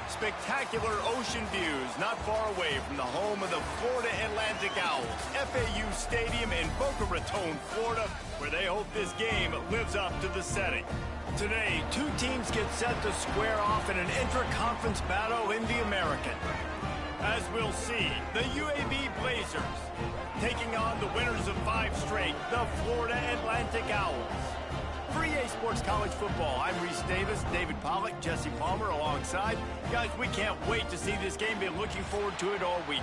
Spectacular ocean views not far away from the home of the Florida Atlantic Owls, FAU Stadium in Boca Raton, Florida, where they hope this game lives up to the setting. Today, two teams get set to square off in an intra-conference battle in the American. As we'll see, the UAB Blazers taking on the winners of 5 straight, the Florida Atlantic Owls. For EA Sports College Football, I'm Reese Davis, David Pollack, Jesse Palmer alongside. Guys, we can't wait to see this game. Been looking forward to it all week.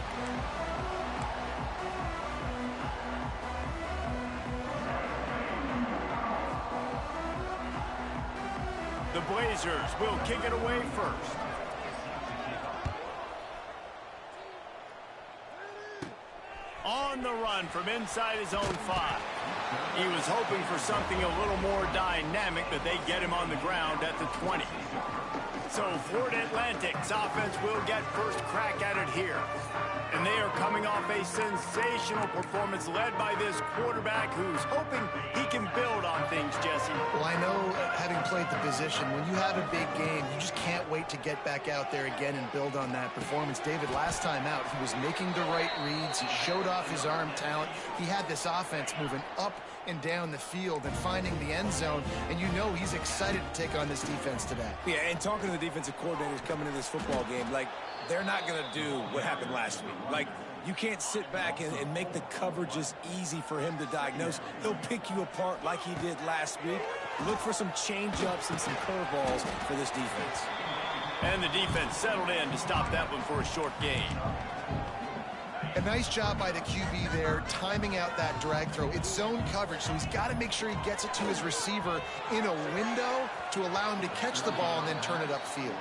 The Blazers will kick it away first. On the run from inside his own 5. He was hoping for something a little more dynamic, but they get him on the ground at the 20. So Florida Atlantic's offense will get first crack at it here. And they are coming off a sensational performance led by this quarterback who's hoping he can build on things, Jesse. Well, I know, having played the position, when you have a big game, you just can't wait to get back out there again and build on that performance. David, last time out, he was making the right reads. He showed off his arm talent. He had this offense moving up and down the field and finding the end zone, and you know he's excited to take on this defense today. Yeah, and talking to the defensive coordinators coming in this football game, like, they're not going to do what happened last week. Like, you can't sit back and make the coverages easy for him to diagnose. He'll pick you apart like he did last week. Look for some change-ups and some curveballs for this defense. And the defense settled in to stop that one for a short gain. A nice job by the QB there, timing out that drag throw. It's zone coverage, so he's got to make sure he gets it to his receiver in a window to allow him to catch the ball and then turn it upfield.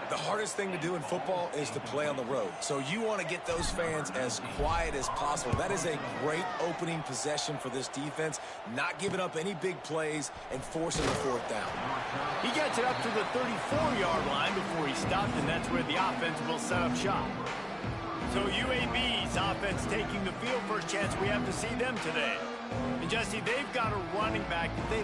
The hardest thing to do in football is to play on the road. So you want to get those fans as quiet as possible. That is a great opening possession for this defense, not giving up any big plays and forcing the 4th down. He gets it up to the 34-yard line before he stopped, and that's where the offense will set up shop. So UAB's offense taking the field. First chance we have to see them today. And Jesse, they've got a running back that they...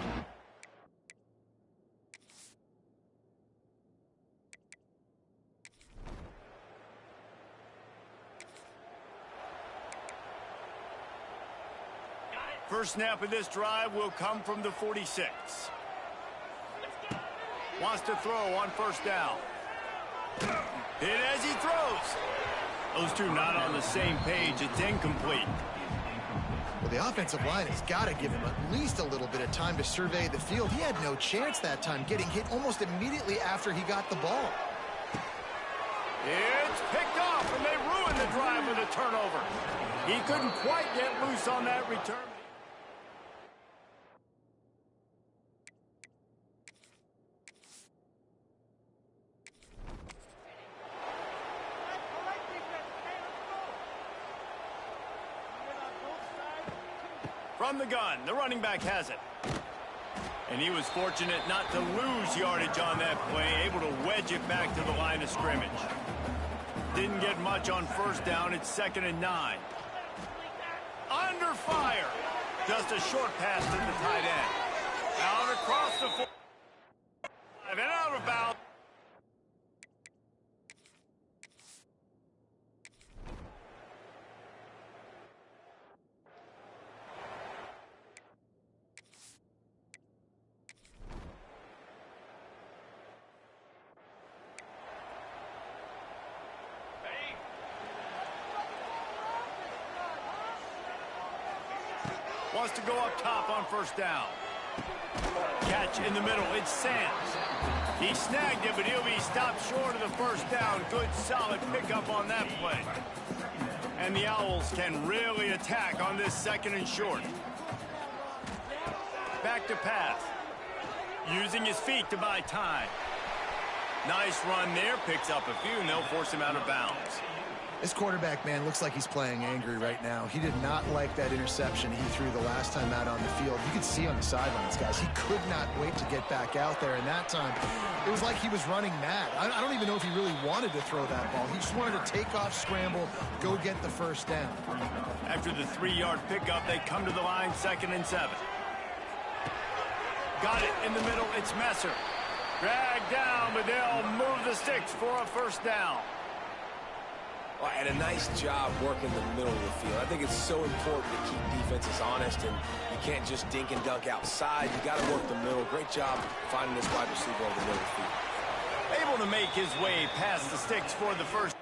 First snap of this drive will come from the 46. Wants to throw on first down. Hit as he throws. Those two not on the same page. It's incomplete. Well, the offensive line has got to give him at least a little bit of time to survey the field. He had no chance that time, getting hit almost immediately after he got the ball. It's picked off, and they ruined the drive with a turnover. He couldn't quite get loose on that return. From the gun, the running back has it. And he was fortunate not to lose yardage on that play, able to wedge it back to the line of scrimmage. Didn't get much on first down. It's 2nd and 9. Under fire. Just a short pass to the tight end. Out across the 4. And out of bounds. Wants to go up top on first down. Catch in the middle. It's Sands. He snagged it, but he'll be stopped short of the first down. Good, solid pickup on that play. And the Owls can really attack on this 2nd and short. Back to pass. Using his feet to buy time. Nice run there. Picks up a few, and they'll force him out of bounds. This quarterback, man, looks like he's playing angry right now. He did not like that interception he threw the last time out on the field. You could see on the sidelines, guys. He could not wait to get back out there. And that time, it was like he was running mad. I don't even know if he really wanted to throw that ball. He just wanted to take off, scramble, go get the first down. After the 3-yard pickup, they come to the line, 2nd and 7. Got it in the middle. It's Messer. Dragged down, but they'll move the sticks for a first down. Well, and a nice job working the middle of the field. I think it's so important to keep defenses honest, and you can't just dink and dunk outside. You got to work the middle. Great job finding this wide receiver over the middle of the field. Able to make his way past the sticks for the first.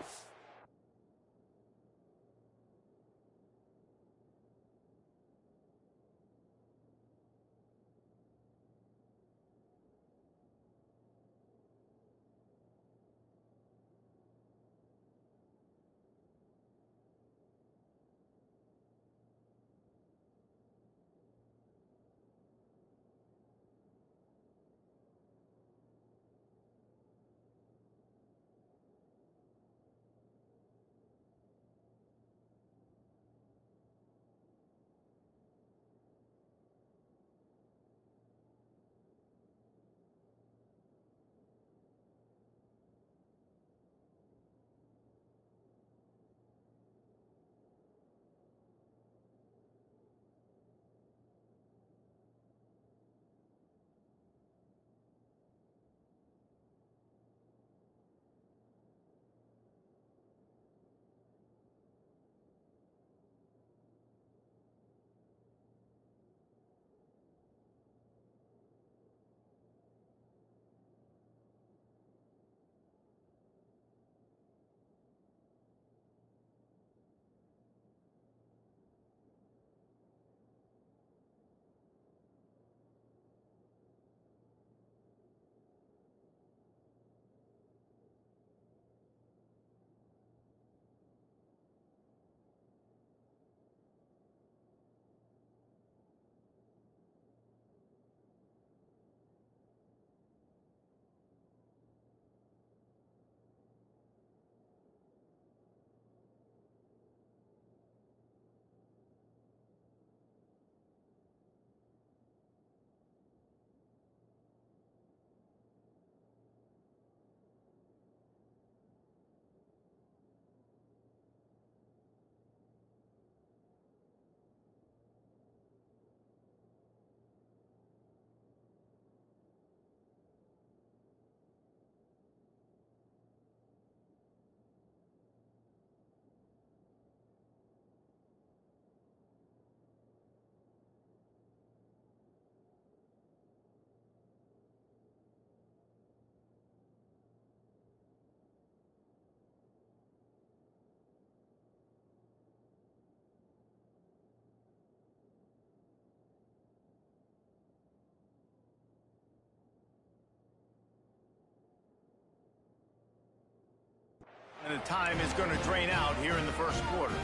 And the time is going to drain out here in the first quarter.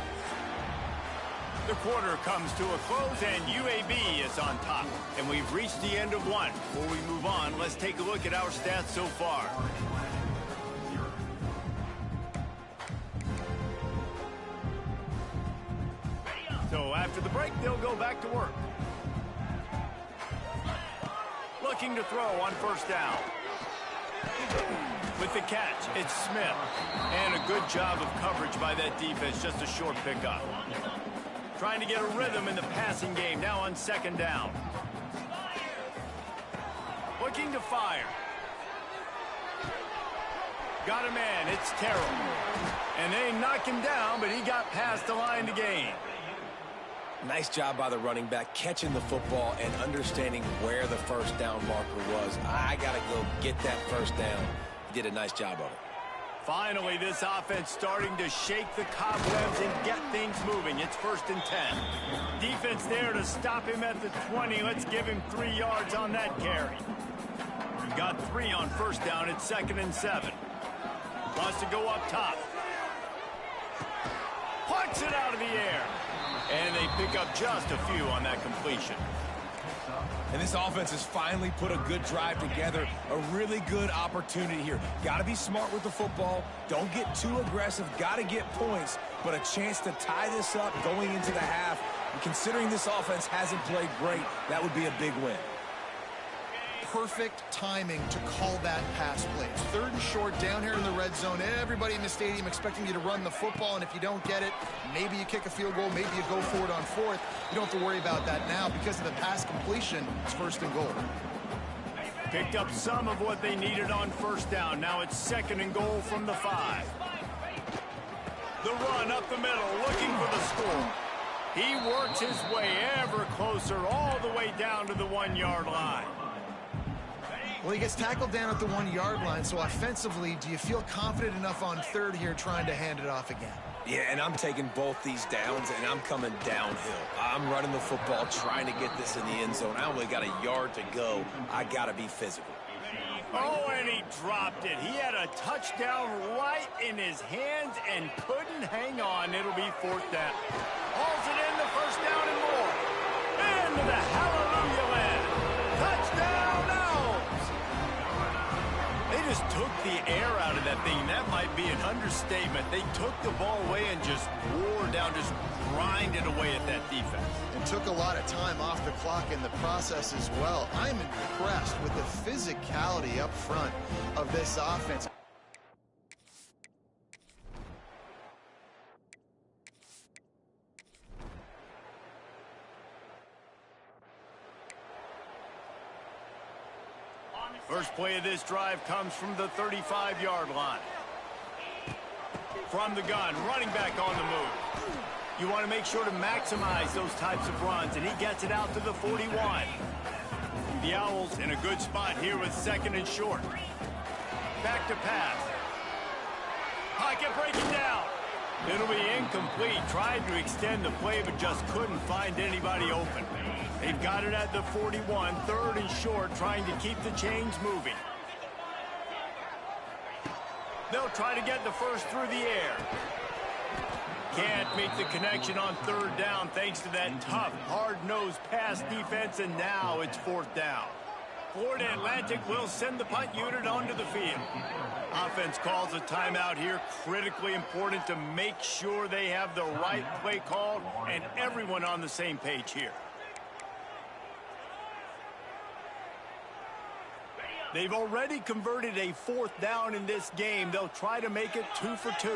The quarter comes to a close, and UAB is on top. And we've reached the end of one. Before we move on, let's take a look at our stats so far. So after the break, they'll go back to work. Looking to throw on first down. With the catch, it's Smith. And a good job of coverage by that defense, just a short pickup. Trying to get a rhythm in the passing game now on second down. Looking to fire. Got a man, it's Terrell. And they knock him down, but he got past the line to gain. Nice job by the running back, catching the football and understanding where the first down marker was. I got to go get that first down. He did a nice job of it. Finally, this offense starting to shake the cobwebs and get things moving. It's 1st and 10. Defense there to stop him at the 20. Let's give him 3 yards on that carry. He got 3 on first down. It's 2nd and 7. Wants to go up top. Plucks it out of the air. And they pick up just a few on that completion. And this offense has finally put a good drive together. A really good opportunity here. Got to be smart with the football. Don't get too aggressive. Got to get points. But a chance to tie this up going into the half. And considering this offense hasn't played great, that would be a big win. Perfect timing to call that pass play. 3rd and short down here in the red zone. Everybody in the stadium expecting you to run the football, and if you don't get it, maybe you kick a field goal, maybe you go for it on 4th. You don't have to worry about that now. Because of the pass completion, it's 1st and goal. Picked up some of what they needed on first down. Now it's 2nd and goal from the 5. The run up the middle, looking for the score. He works his way ever closer all the way down to the 1-yard line. Well, he gets tackled down at the 1-yard line, so offensively, do you feel confident enough on 3rd here trying to hand it off again? Yeah, and I'm taking both these downs, and I'm coming downhill. I'm running the football, trying to get this in the end zone. I only got a yard to go. I got to be physical. Oh, and he dropped it. He had a touchdown right in his hands and couldn't hang on. It'll be 4th down. Hauls it in, the 1st down and more. Into the hallelujah land. Touchdown Owls! They just took the air out of that thing. That might be an understatement. They took the ball away and just wore down, just grinded away at that defense. And took a lot of time off the clock in the process as well. I'm impressed with the physicality up front of this offense. First play of this drive comes from the 35-yard line. From the gun, running back on the move. You want to make sure to maximize those types of runs, and he gets it out to the 41. The Owls in a good spot here with 2nd and short. Back to pass. Pocket breaking down. It'll be incomplete. Tried to extend the play, but just couldn't find anybody open. They've got it at the 41, 3rd and short, trying to keep the chains moving. They'll try to get the first through the air. Can't make the connection on 3rd down thanks to that tough, hard-nosed pass defense, and now it's 4th down. Florida Atlantic will send the punt unit onto the field. Offense calls a timeout here. Critically important to make sure they have the right play called and everyone on the same page here. They've already converted a 4th down in this game. They'll try to make it 2 for 2.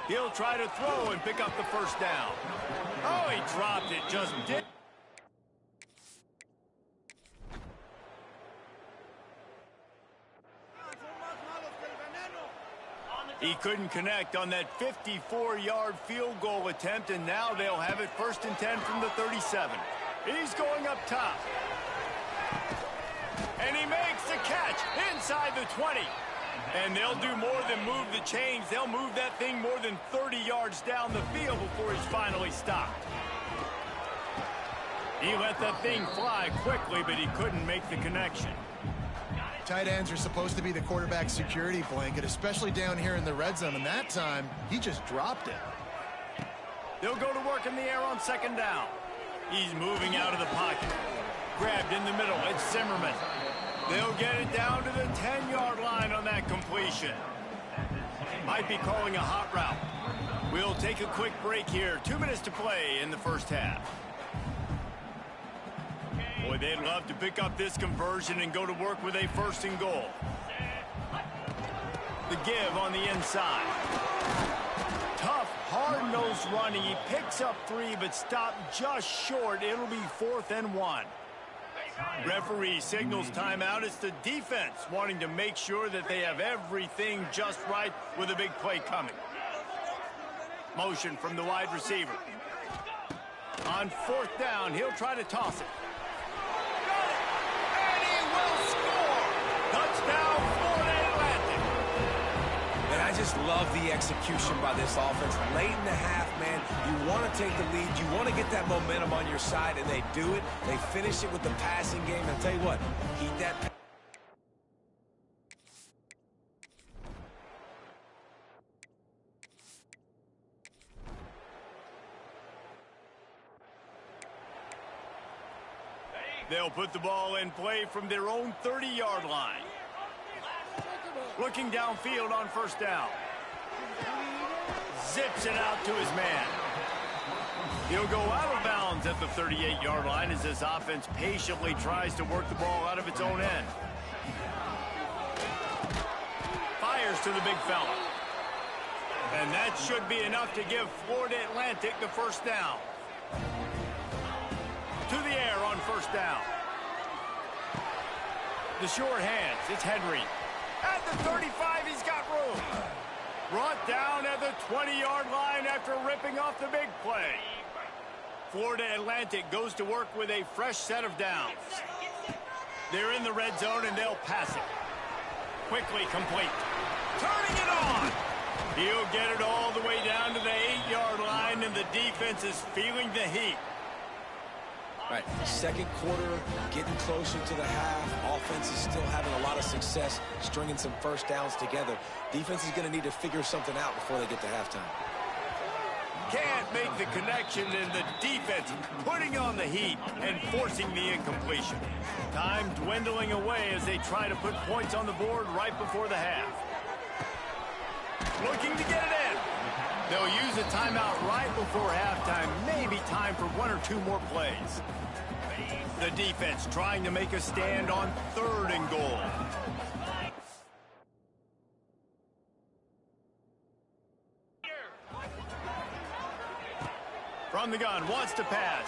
He'll try to throw and pick up the 1st down. Oh, he dropped it. Just did. He couldn't connect on that 54-yard field goal attempt, and now they'll have it 1st and 10 from the 37. He's going up top. And he makes the catch inside the 20. And they'll do more than move the chains. They'll move that thing more than 30 yards down the field before he's finally stopped. He let that thing fly quickly, but he couldn't make the connection. Tight ends are supposed to be the quarterback's security blanket, especially down here in the red zone, and that time, he just dropped it. They'll go to work in the air on 2nd down. He's moving out of the pocket. Grabbed in the middle, it's Zimmerman. They'll get it down to the 10-yard line on that completion. Might be calling a hot route. We'll take a quick break here. 2 minutes to play in the 1st half. Boy, they'd love to pick up this conversion and go to work with a 1st and goal. The give on the inside. Tough, hard-nosed running. He picks up 3, but stopped just short. It'll be 4th and 1. Referee signals timeout. It's the defense wanting to make sure that they have everything just right with a big play coming. Motion from the wide receiver. On 4th down, he'll try to toss it. Got it! And he will score! Touchdown, Florida Atlantic! And I just love the execution by this offense. Late in the half, man, you want to take the lead. You want to get that momentum on your side, and they do it. They finish it with the passing game. And I'll tell you what, heat that. They'll put the ball in play from their own 30-yard line. Looking downfield on 1st down. Zips it out to his man. He'll go out of bounds at the 38-yard line as this offense patiently tries to work the ball out of its own end. Fires to the big fella. And that should be enough to give Florida Atlantic the 1st down. To the air on 1st down. The short hands, it's Henry. At the 35, he's got room. Brought down at the 20-yard line after ripping off the big play. Florida Atlantic goes to work with a fresh set of downs. They're in the red zone, and they'll pass it. Quickly complete. Turning it on. He'll get it all the way down to the 8-yard line, and the defense is feeling the heat. All right, second quarter, getting closer to the half. Offense is still having a lot of success stringing some first downs together. Defense is going to need to figure something out before they get to halftime. Can't make the connection, and the defense putting on the heat and forcing the incompletion. Time dwindling away as they try to put points on the board right before the half. Looking to get it in. They'll use a timeout right before halftime. Maybe time for one or two more plays. The defense trying to make a stand on 3rd and goal. From the gun, wants to pass.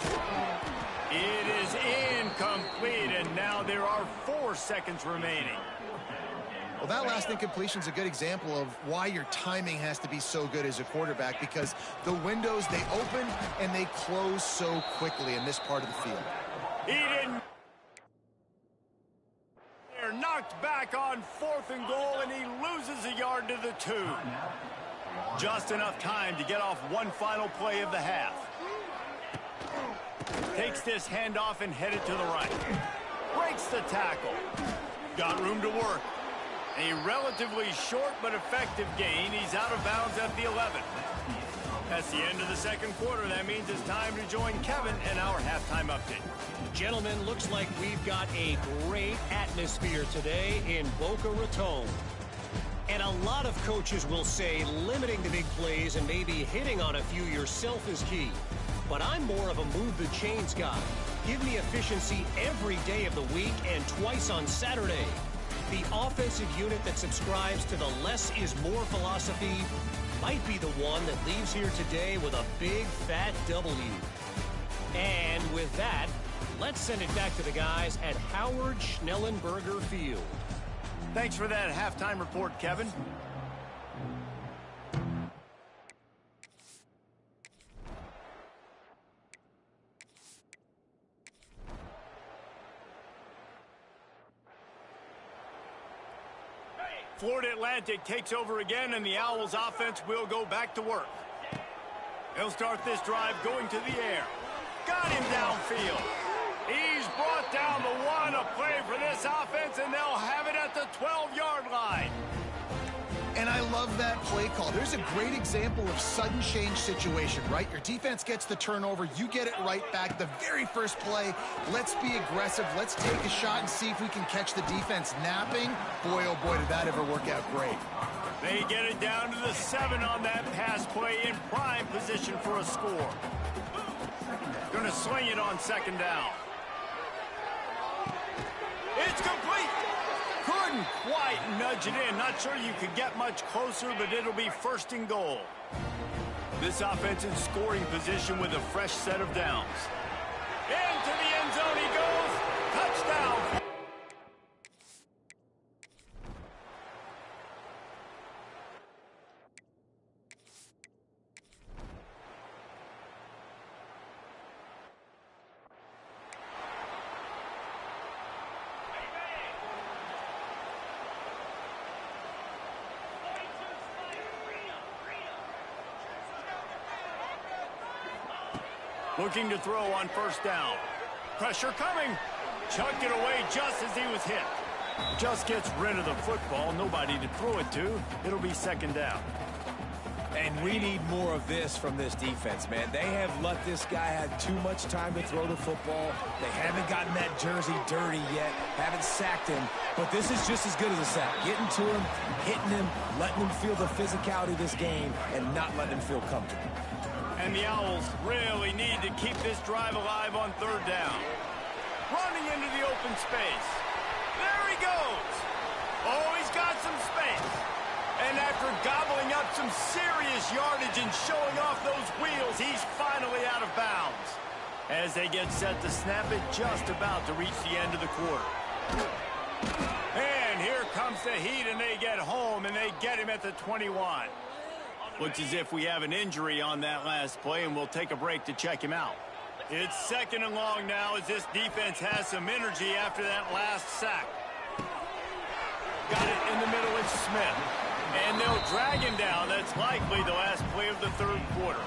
It is incomplete, and now there are 4 seconds remaining. Well, that last incompletion is a good example of why your timing has to be so good as a quarterback, because the windows, they open and they close so quickly in this part of the field. He didn't. They're knocked back on 4th and goal, and he loses a yard to the 2. Just enough time to get off one final play of the half. Takes this handoff and headed to the right. Breaks the tackle. Got room to work. A relatively short but effective gain. He's out of bounds at the 11. That's the end of the second quarter. That means it's time to join Kevin in our halftime update. Gentlemen, looks like we've got a great atmosphere today in Boca Raton. And a lot of coaches will say limiting the big plays and maybe hitting on a few yourself is key. But I'm more of a move the chains guy. Give me efficiency every day of the week and twice on Saturday. The offensive unit that subscribes to the less is more philosophy might be the one that leaves here today with a big fat W. And with that, let's send it back to the guys at Howard Schnellenberger Field. Thanks for that halftime report, Kevin. Florida Atlantic takes over again, and the Owls offense will go back to work. They'll start this drive going to the air. Got him downfield. He's brought down the 1, a play for this offense, and they'll have it at the 12-yard line. And I love that play call. There's a great example of sudden change situation, right? Your defense gets the turnover. You get it right back. The very first play, let's be aggressive. Let's take a shot and see if we can catch the defense napping. Boy, oh boy, did that ever work out great. They get it down to the 7 on that pass play in prime position for a score. Gonna sling it on 2nd down. It's complete. Couldn't quite nudge it in. Not sure you could get much closer, but it'll be 1st and goal. This offense in scoring position with a fresh set of downs. Into the end zone he goes. Touchdown. Looking to throw on 1st down. Pressure coming. Chucked it away just as he was hit. Just gets rid of the football. Nobody to throw it to. It'll be 2nd down. And we need more of this from this defense, man. They have let this guy have too much time to throw the football. They haven't gotten that jersey dirty yet. Haven't sacked him. But this is just as good as a sack. Getting to him, hitting him, letting him feel the physicality of this game, and not letting him feel comfortable. And the Owls really need to keep this drive alive on 3rd down. Running into the open space. There he goes. Oh, he's got some space. And after gobbling up some serious yardage and showing off those wheels, he's finally out of bounds. As they get set to snap it, just about to reach the end of the quarter. the heat, and they get home, and they get him at the 21. Looks as if we have an injury on that last play, and we'll take a break to check him out. It's 2nd and long now as this defense has some energy after that last sack. Got it in the middle, it's Smith. And they'll drag him down. That's likely the last play of the 3rd quarter.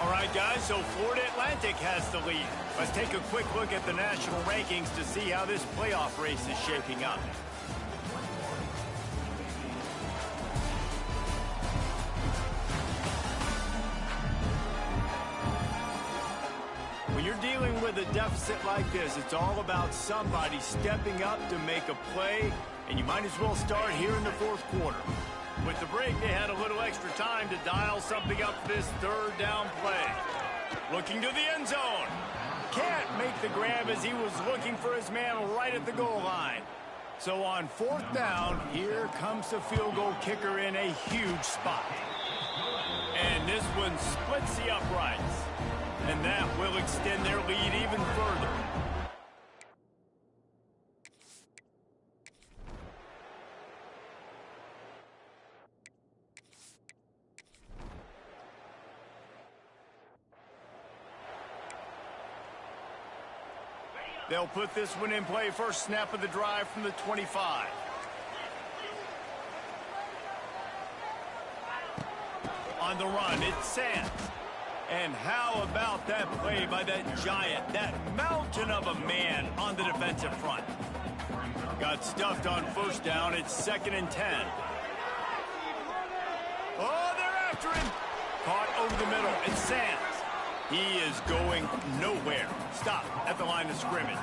All right, guys, so Florida Atlantic has the lead. Let's take a quick look at the national rankings to see how this playoff race is shaping up. When you're dealing with a deficit like this, it's all about somebody stepping up to make a play, and you might as well start here in the 4th quarter. With the break, they had a little extra time to dial something up for this 3rd down play. Looking to the end zone. Can't make the grab as he was looking for his man right at the goal line. So on 4th down, here comes the field goal kicker in a huge spot. And this one splits the uprights. And that will extend their lead even further. They'll put this one in play. First snap of the drive from the 25. On the run, it's Sands. And how about that play by that giant, that mountain of a man on the defensive front? Got stuffed on 1st down. It's 2nd and 10. Oh, they're after him. Caught over the middle. It's Sands. He is going nowhere. Stop at the line of scrimmage.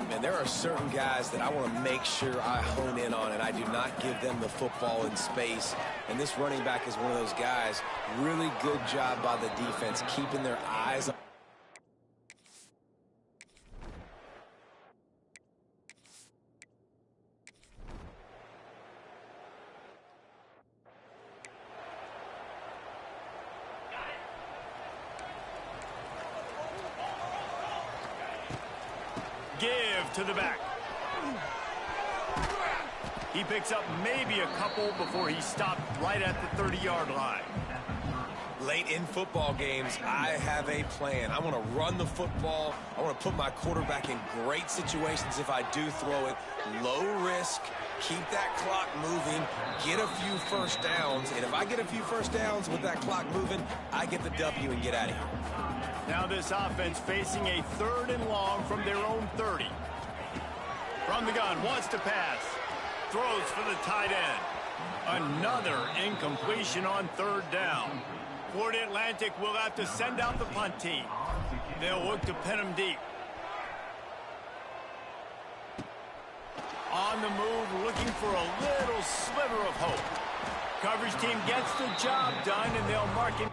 Man, there are certain guys that I want to make sure I hone in on, and I do not give them the football in space. And this running back is one of those guys. Really good job by the defense, keeping their eyes on. Give to the back. He picks up maybe a couple before he stopped right at the 30-yard line. Late in football games, I have a plan. I want to run the football. I want to put my quarterback in great situations if I do throw it. Low risk, keep that clock moving, get a few first downs. And if I get a few first downs with that clock moving, I get the W and get out of here. Now this offense facing a 3rd and long from their own 30. From the gun, wants to pass. Throws for the tight end. Another incompletion on 3rd down. Florida Atlantic will have to send out the punt team. They'll look to pin him deep. On the move, looking for a little sliver of hope. Coverage team gets the job done, and they'll mark him.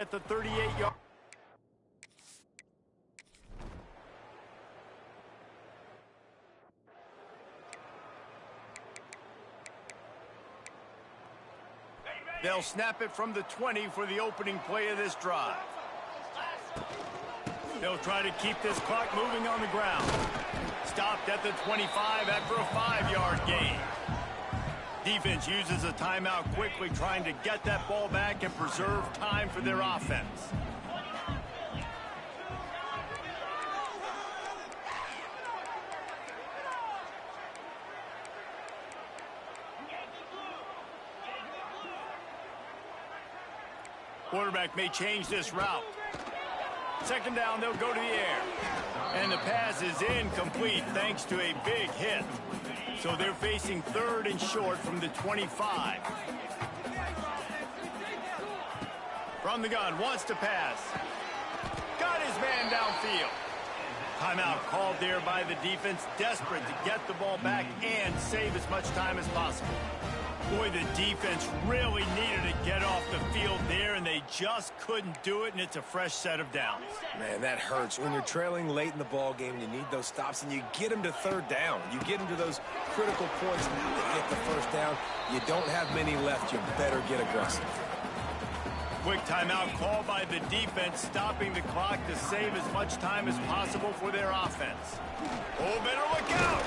at the 38-yard. They'll snap it from the 20 for the opening play of this drive. They'll try to keep this clock moving on the ground. Stopped at the 25 after a 5-yard gain. Defense uses a timeout quickly, trying to get that ball back and preserve time for their offense. Quarterback may change this route. Second down, they'll go to the air. And the pass is incomplete thanks to a big hit. So they're facing 3rd and short from the 25. From the gun, wants to pass. Got his man downfield. Timeout called there by the defense, desperate to get the ball back and save as much time as possible. Boy, the defense really needed to get off the field there, and they just couldn't do it, and it's a fresh set of downs. Man, that hurts. When you're trailing late in the ball game, you need those stops, and you get them to 3rd down. You get them to those critical points now to get the 1st down. You don't have many left. You better get aggressive. Quick timeout called by the defense, stopping the clock to save as much time as possible for their offense. Oh, better look out!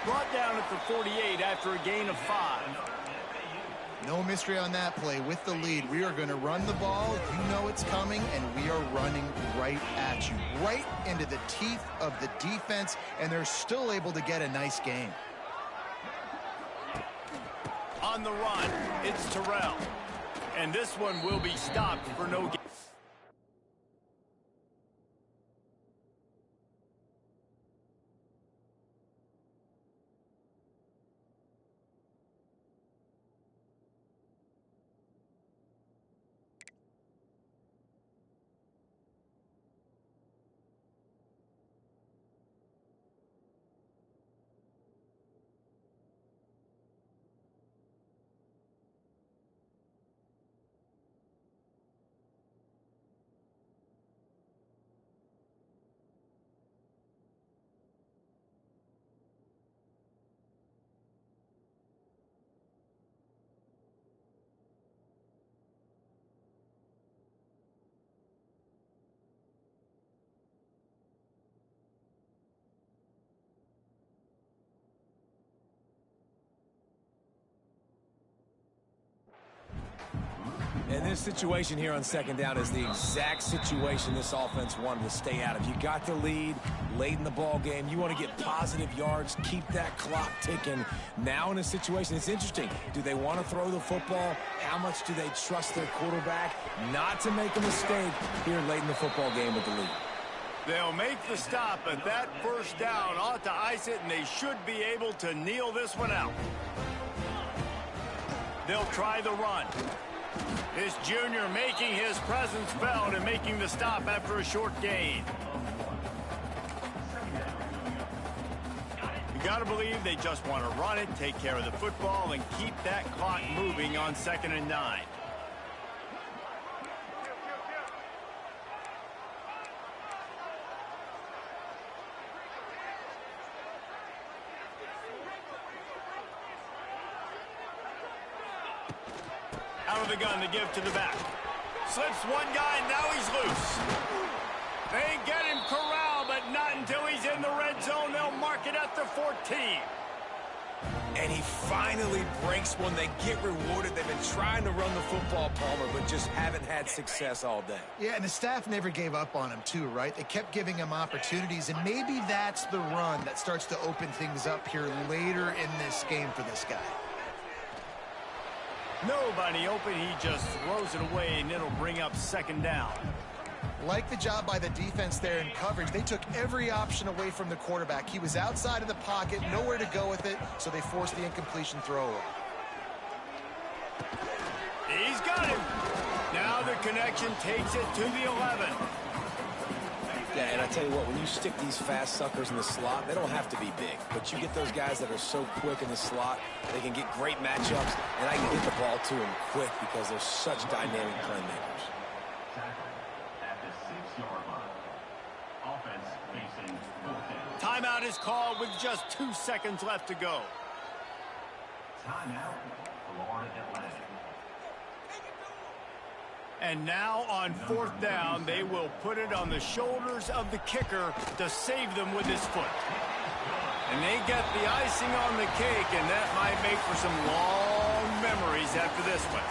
Brought down at the 48 after a gain of 5. No mystery on that play. With the lead, we are going to run the ball. You know it's coming, and we are running right at you, right into the teeth of the defense, and they're still able to get a nice gain. On the run, it's Terrell. And this one will be stopped for no gain. And this situation here on 2nd down is the exact situation this offense wanted to stay out of. You got the lead late in the ball game. You want to get positive yards, keep that clock ticking. Now in a situation, it's interesting. Do they want to throw the football? How much do they trust their quarterback not to make a mistake here late in the football game with the lead? They'll make the stop, but that 1st down ought to ice it, and they should be able to kneel this one out. They'll try the run. This junior making his presence felt and making the stop after a short gain. You got to believe they just want to run it, take care of the football, and keep that clock moving on 2nd and 9. Out of the gun to give to the back. Slips one guy, and now he's loose. They get him corralled, but not until he's in the red zone. They'll mark it at the 14. And he finally breaks one. They get rewarded. They've been trying to run the football, Palmer, but just haven't had success all day. Yeah, and the staff never gave up on him, too, right? They kept giving him opportunities, and maybe that's the run that starts to open things up here later in this game for this guy. Nobody open. He just throws it away, and it'll bring up 2nd down. Like the job by the defense there in coverage. They took every option away from the quarterback. He was outside of the pocket, nowhere to go with it, so they forced the incompletion throw. He's got him. Now the connection takes it to the 11. Yeah, and I tell you what, when you stick these fast suckers in the slot, they don't have to be big. But you get those guys that are so quick in the slot, they can get great matchups, and I can get the ball to them quick because they're such dynamic playmakers. Timeout is called with just 2 seconds left to go. Timeout, Florida Atlantic. And now on 4th down, they will put it on the shoulders of the kicker to save them with his foot. And they get the icing on the cake, and that might make for some long memories after this one.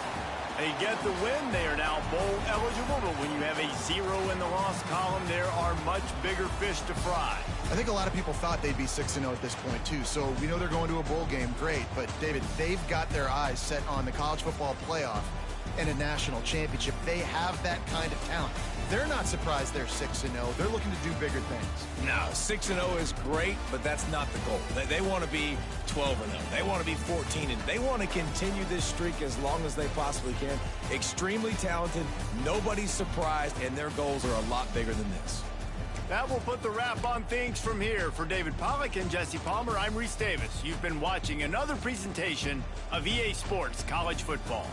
They get the win. They are now bowl eligible, but when you have a 0 in the loss column, there are much bigger fish to fry. I think a lot of people thought they'd be 6-0 at this point, too. So we know they're going to a bowl game. Great. But, David, they've got their eyes set on the college football playoff and a national championship. They have that kind of talent. They're not surprised they're 6-0. They're looking to do bigger things. No, 6-0 is great, but that's not the goal. They want to be 12-0. They want to be 14-0. They want to continue this streak as long as they possibly can. Extremely talented. Nobody's surprised, and their goals are a lot bigger than this. That will put the wrap on things from here. For David Pollack and Jesse Palmer, I'm Reese Davis. You've been watching another presentation of EA Sports College Football.